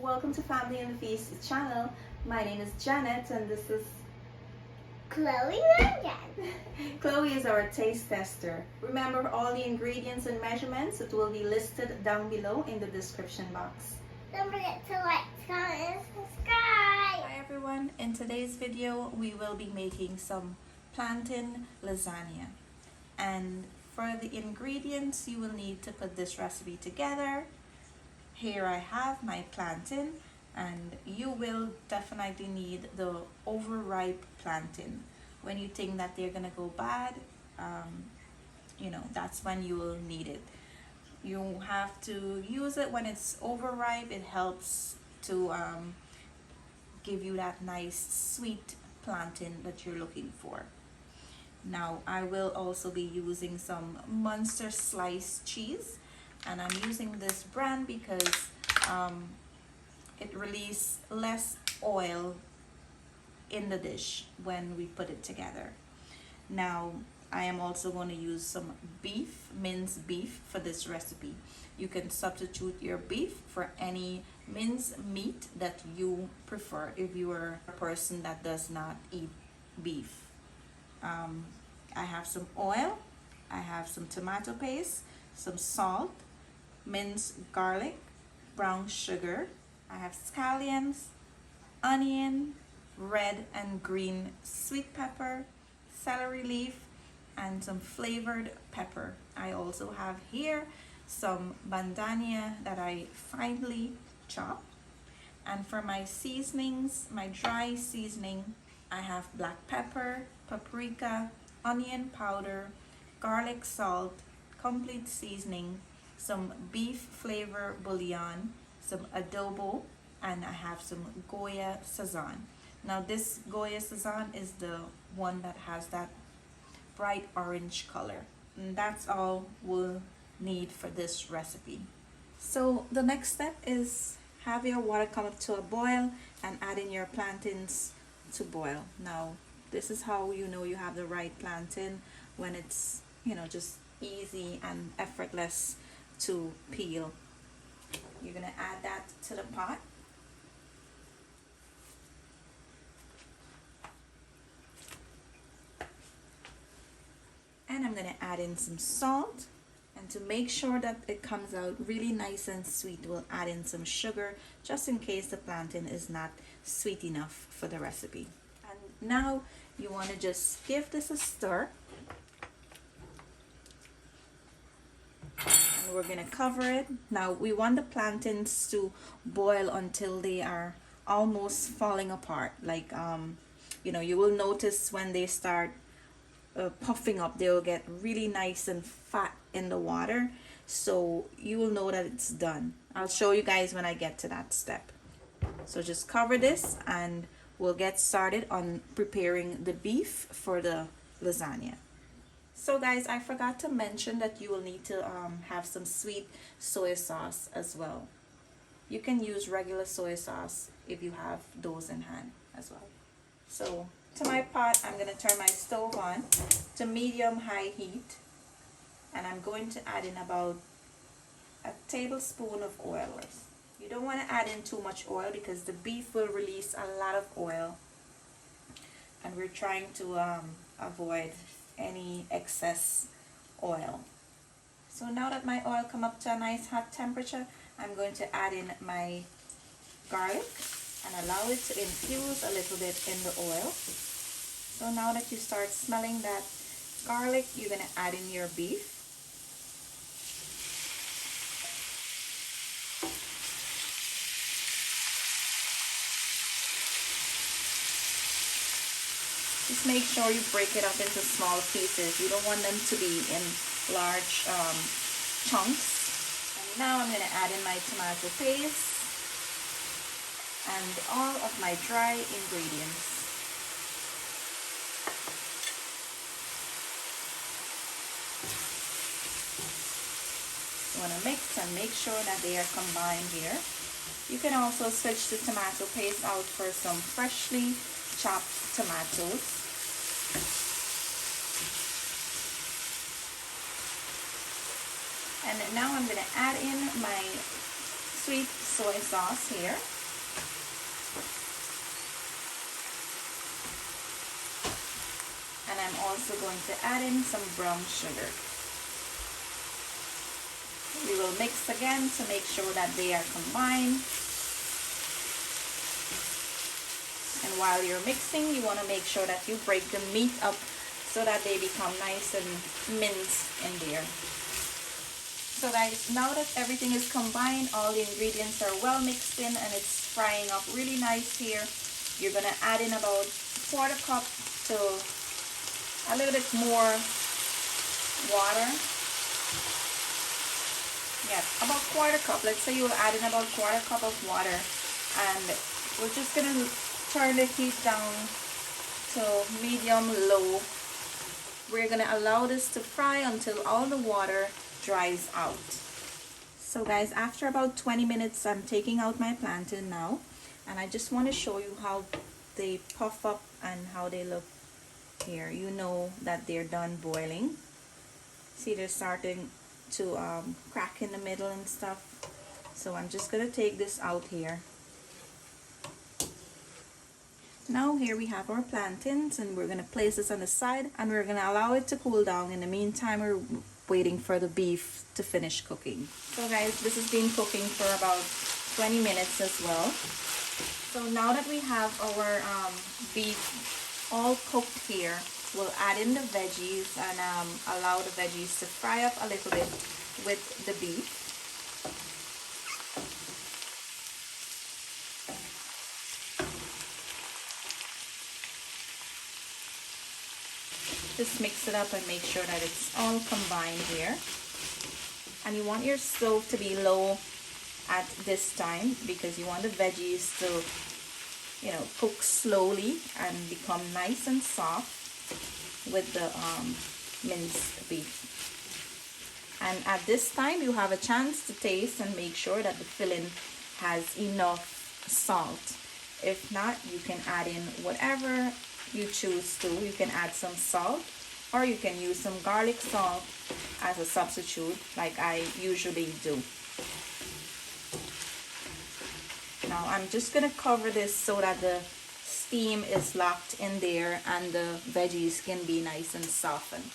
Welcome to Family and the Feast channel. My name is Janet and this is Chloe again. Chloe is our taste tester. Remember all the ingredients and measurements, it will be listed down below in the description box. Don't forget to like, comment, and subscribe. Hi everyone, in today's video we will be making some plantain lasagna. And for the ingredients you will need to put this recipe together. Here I have my plantain, and you will definitely need the overripe plantain. When you think that they're gonna go bad, that's when you will need it. You have to use it when it's overripe. It helps to give you that nice sweet plantain that you're looking for. Now I will also be using some Muenster sliced cheese, and I'm using this brand because it releases less oil in the dish when we put it together. Now I am also going to use some beef, minced beef, for this recipe. You can substitute your beef for any minced meat that you prefer if you are a person that does not eat beef. I have some oil, I have some tomato paste, some salt, minced garlic, brown sugar. I have scallions, onion, red and green sweet pepper, celery leaf, and some flavored pepper. I also have here some bandania that I finely chopped. And for my seasonings, my dry seasoning, I have black pepper, paprika, onion powder, garlic salt, complete seasoning, some beef flavor bouillon, some adobo, and I have some Goya Sazon. Now this Goya Sazon is the one that has that bright orange color. And that's all we'll need for this recipe. So the next step is have your water come up to a boil and add in your plantains to boil. Now this is how you know you have the right plantain, when it's just easy and effortless to peel. You're gonna add that to the pot. And I'm gonna add in some salt, and to make sure that it comes out really nice and sweet, we'll add in some sugar just in case the plantain is not sweet enough for the recipe. And now you want to just give this a stir, and we're gonna cover it. Now we want the plantains to boil until they are almost falling apart. Like you will notice when they start puffing up, they'll get really nice and fat in the water, so you will know that it's done. I'll show you guys when I get to that step. So just cover this and we'll get started on preparing the beef for the lasagna. So guys, I forgot to mention that you will need to have some sweet soy sauce as well. You can use regular soy sauce if you have those in hand as well. So to my pot, I'm going to turn my stove on to medium-high heat, and I'm going to add in about a tablespoon of oil. You don't want to add in too much oil because the beef will release a lot of oil, and we're trying to avoid any excess oil. So now that my oil come up to a nice hot temperature, I'm going to add in my garlic and allow it to infuse a little bit in the oil. So now that you start smelling that garlic, you're going to add in your beef. Just make sure you break it up into small pieces. You don't want them to be in large chunks. And now I'm going to add in my tomato paste and all of my dry ingredients. You want to mix and make sure that they are combined here. You can also switch the tomato paste out for some freshly chopped tomatoes. And now I'm going to add in my sweet soy sauce here. And I'm also going to add in some brown sugar. We will mix again to make sure that they are combined. And while you're mixing, you want to make sure that you break the meat up so that they become nice and minced in there. So guys, now that everything is combined, all the ingredients are well mixed in and it's frying up really nice here, you're going to add in about 1/4 cup to a little bit more water. Yeah, about 1/4 cup. Let's say you'll add in about 1/4 cup of water, and we're just going to turn the heat down to medium low. We're going to allow this to fry until all the water dries out. So guys, after about 20 minutes, I'm taking out my plantain now, and I just want to show you how they puff up and how they look here. You know that they're done boiling. See, they're starting to crack in the middle and stuff. So I'm just going to take this out here. Now here we have our plantains, and we're going to place this on the side, and we're going to allow it to cool down. In the meantime, we're waiting for the beef to finish cooking. So guys, this has been cooking for about 20 minutes as well. So now that we have our beef all cooked here, we'll add in the veggies and allow the veggies to fry up a little bit with the beef. Just mix it up and make sure that it's all combined here. And you want your stove to be low at this time because you want the veggies to, you know, cook slowly and become nice and soft with the minced beef. And at this time you have a chance to taste and make sure that the filling has enough salt. If not, you can add in whatever you choose to. You can add some salt, or you can use some garlic salt as a substitute like I usually do. Now I'm just going to cover this so that the steam is locked in there and the veggies can be nice and softened.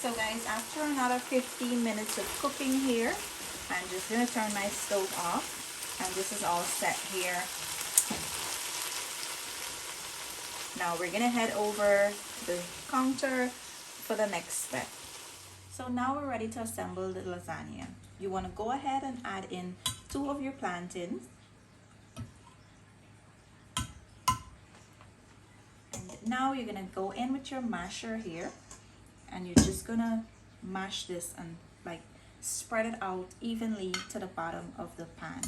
So guys, after another 15 minutes of cooking here, I'm just going to turn my stove off, and this is all set here. Now we're going to head over the counter for the next step. So now we're ready to assemble the lasagna. You want to go ahead and add in 2 of your plantains. And now you're going to go in with your masher here, and you're just going to mash this and like spread it out evenly to the bottom of the pan.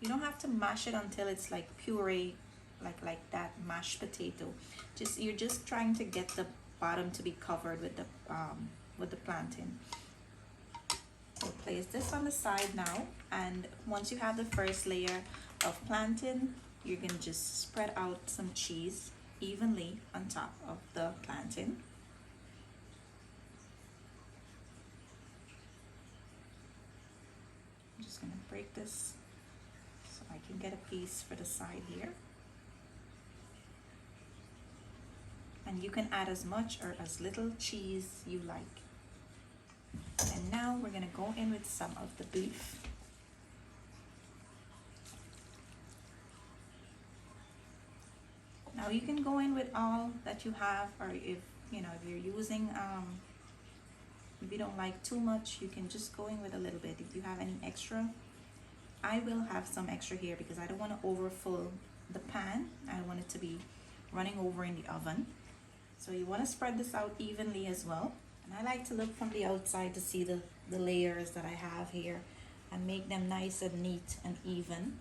You don't have to mash it until it's like puree, like that mashed potato. You're just trying to get the bottom to be covered with the plantain. So place this on the side now, and once you have the first layer of plantain, you're gonna just spread out some cheese evenly on top of the plantain. I'm just gonna break this so I can get a piece for the side here. And you can add as much or as little cheese you like. And now we're going to go in with some of the beef. Now you can go in with all that you have, or if you're using if you don't like too much, you can just go in with a little bit. If you have any extra, I will have some extra here because I don't want to overfill the pan. I don't want it to be running over in the oven. So you want to spread this out evenly as well. And I like to look from the outside to see the layers that I have here and make them nice and neat and even.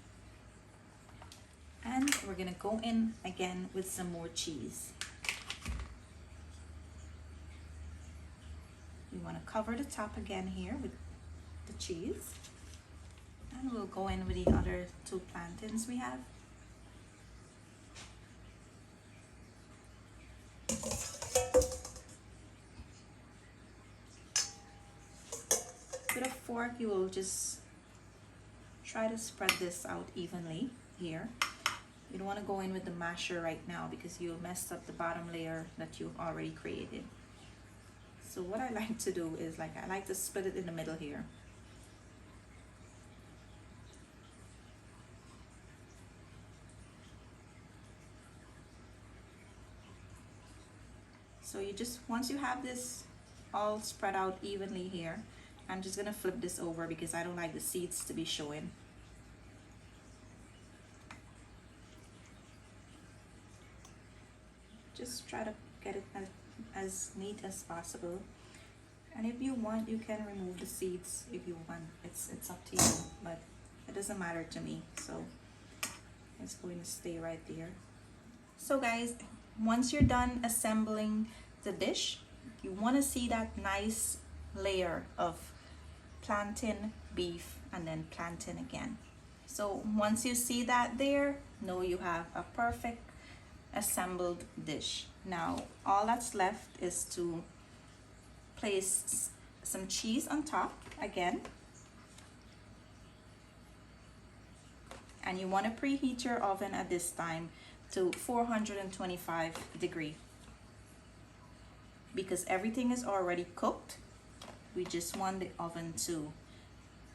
And we're going to go in again with some more cheese. We want to cover the top again here with the cheese. And we'll go in with the other 2 plantains we have. with a fork, you will just try to spread this out evenly here. You don't want to go in with the masher right now because you'll mess up the bottom layer that you've already created. So what I like to do is I like to split it in the middle here. So you just, once you have this all spread out evenly here, I'm just gonna flip this over because I don't like the seeds to be showing. Just try to get it as neat as possible. And if you want, you can remove the seeds if you want. It's up to you, but it doesn't matter to me. So it's going to stay right there. So guys, once you're done assembling the dish, you want to see that nice layer of plantain, beef, and then plantain again. So once you see that there, know you have a perfect assembled dish. Now all that's left is to place some cheese on top again, and you want to preheat your oven at this time to 425 degrees because everything is already cooked. We just want the oven to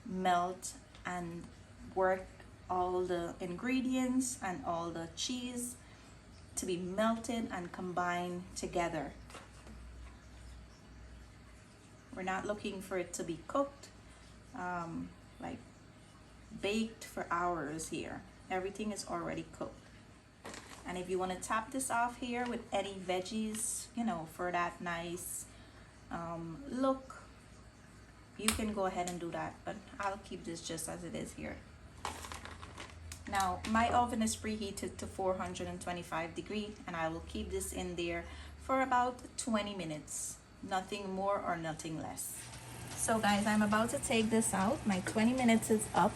melt and work all the ingredients and all the cheese to be melted and combined together. We're not looking for it to be cooked, like baked for hours here. Everything is already cooked. And if you want to top this off here with any veggies, you know, for that nice look, you can go ahead and do that, but I'll keep this just as it is here. Now my oven is preheated to 425 degrees, and I will keep this in there for about 20 minutes, nothing more or nothing less. So guys, I'm about to take this out. My 20 minutes is up,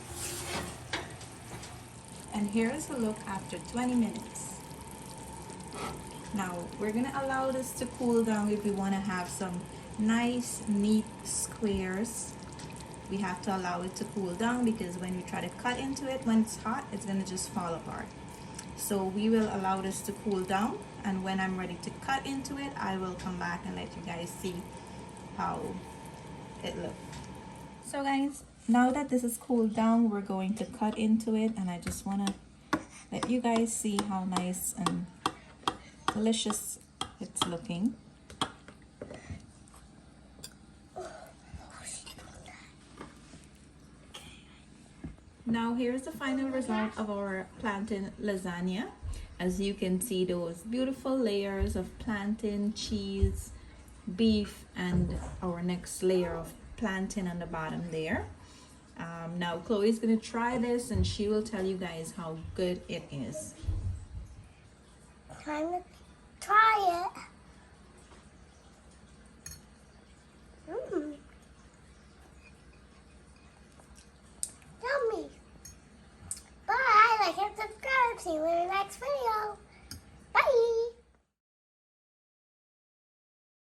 and here is a look after 20 minutes. Now we're gonna allow this to cool down. If we want to have some nice neat squares, we have to allow it to cool down because when we try to cut into it when it's hot, it's gonna just fall apart. So we will allow this to cool down, and when I'm ready to cut into it, I will come back and let you guys see how it looks. So guys, now that this is cooled down, we're going to cut into it, and I just want to let you guys see how nice and delicious it's looking. Now here's the final result of our plantain lasagna. As you can see, those beautiful layers of plantain, cheese, beef, and our next layer of plantain on the bottom there. Now Chloe's gonna try this and she will tell you guys how good it is. Time to try it.